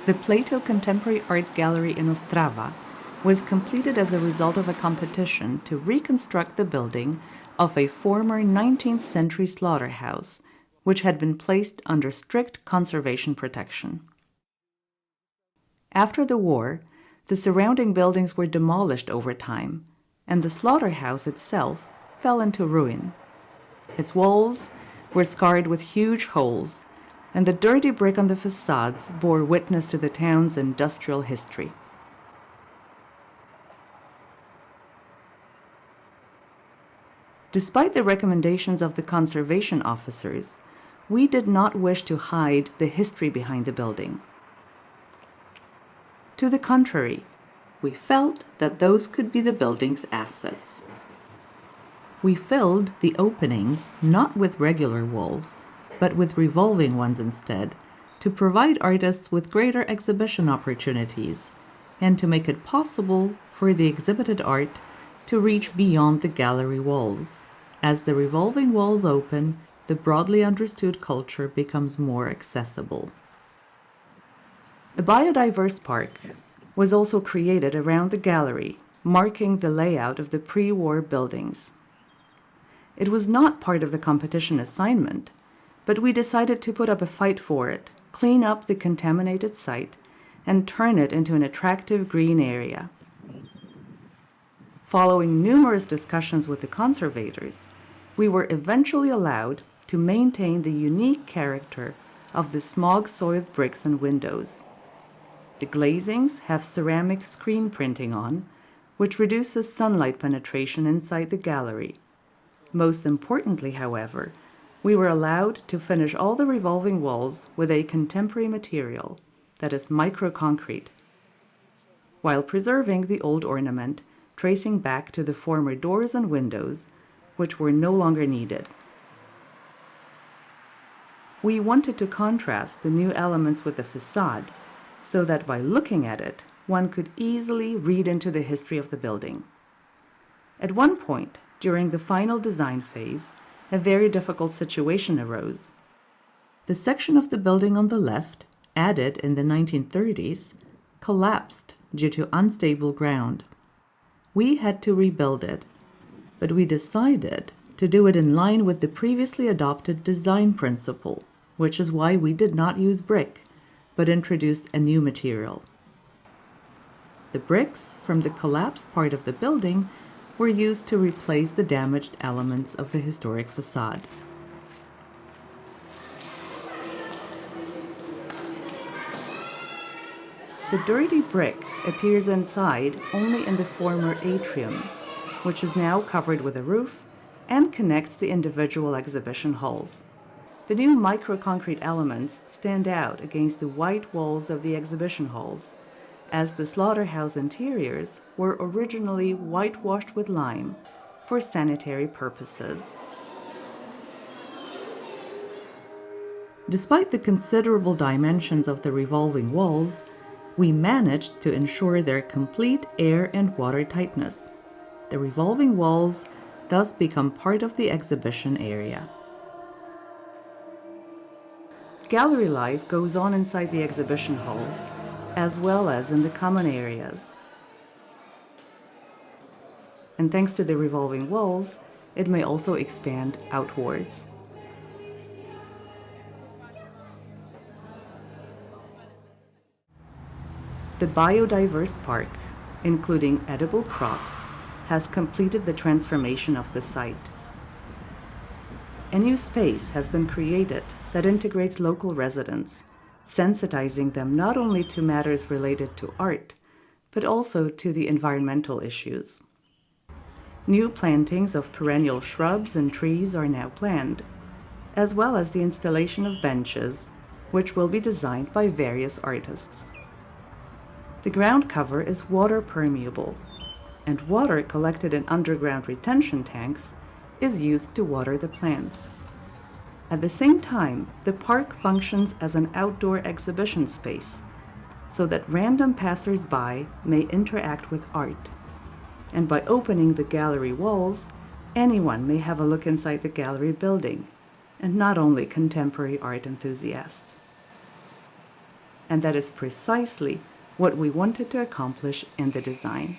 The Plato Contemporary Art Gallery in Ostrava was completed as a result of a competition to reconstruct the building of a former 19th century slaughterhouse, which had been placed under strict conservation protection. After the war, the surrounding buildings were demolished over time, and the slaughterhouse itself fell into ruin. Its walls were scarred with huge holes, and the dirty brick on the facades bore witness to the town's industrial history. Despite the recommendations of the conservation officers, we did not wish to hide the history behind the building. To the contrary, we felt that those could be the building's assets. We filled the openings not with regular walls, but with revolving ones instead, to provide artists with greater exhibition opportunities and to make it possible for the exhibited art to reach beyond the gallery walls. As the revolving walls open, the broadly understood culture becomes more accessible. A biodiverse park was also created around the gallery, marking the layout of the pre-war buildings. It was not part of the competition assignment, but we decided to put up a fight for it, clean up the contaminated site, and turn it into an attractive green area. Following numerous discussions with the conservators, we were eventually allowed to maintain the unique character of the smog-soiled bricks and windows. The glazings have ceramic screen printing on, which reduces sunlight penetration inside the gallery. Most importantly, however, we were allowed to finish all the revolving walls with a contemporary material, that is microconcrete, while preserving the old ornament, tracing back to the former doors and windows, which were no longer needed. We wanted to contrast the new elements with the facade, so that by looking at it, one could easily read into the history of the building. At one point, during the final design phase, a very difficult situation arose. The section of the building on the left, added in the 1930s, collapsed due to unstable ground. We had to rebuild it, but we decided to do it in line with the previously adopted design principle, which is why we did not use brick, but introduced a new material. The bricks from the collapsed part of the building were used to replace the damaged elements of the historic facade. The dirty brick appears inside only in the former atrium, which is now covered with a roof and connects the individual exhibition halls. The new microconcrete elements stand out against the white walls of the exhibition halls, as the slaughterhouse interiors were originally whitewashed with lime for sanitary purposes. Despite the considerable dimensions of the revolving walls, we managed to ensure their complete air and water tightness. The revolving walls thus become part of the exhibition area. Gallery life goes on inside the exhibition halls, as well as in the common areas. And thanks to the revolving walls, it may also expand outwards. The biodiverse park, including edible crops, has completed the transformation of the site. A new space has been created that integrates local residents, sensitizing them not only to matters related to art, but also to the environmental issues. New plantings of perennial shrubs and trees are now planned, as well as the installation of benches, which will be designed by various artists. The ground cover is water permeable, and water collected in underground retention tanks is used to water the plants. At the same time, the park functions as an outdoor exhibition space, so that random passers-by may interact with art. And by opening the gallery walls, anyone may have a look inside the gallery building, and not only contemporary art enthusiasts. and that is precisely what we wanted to accomplish in the design.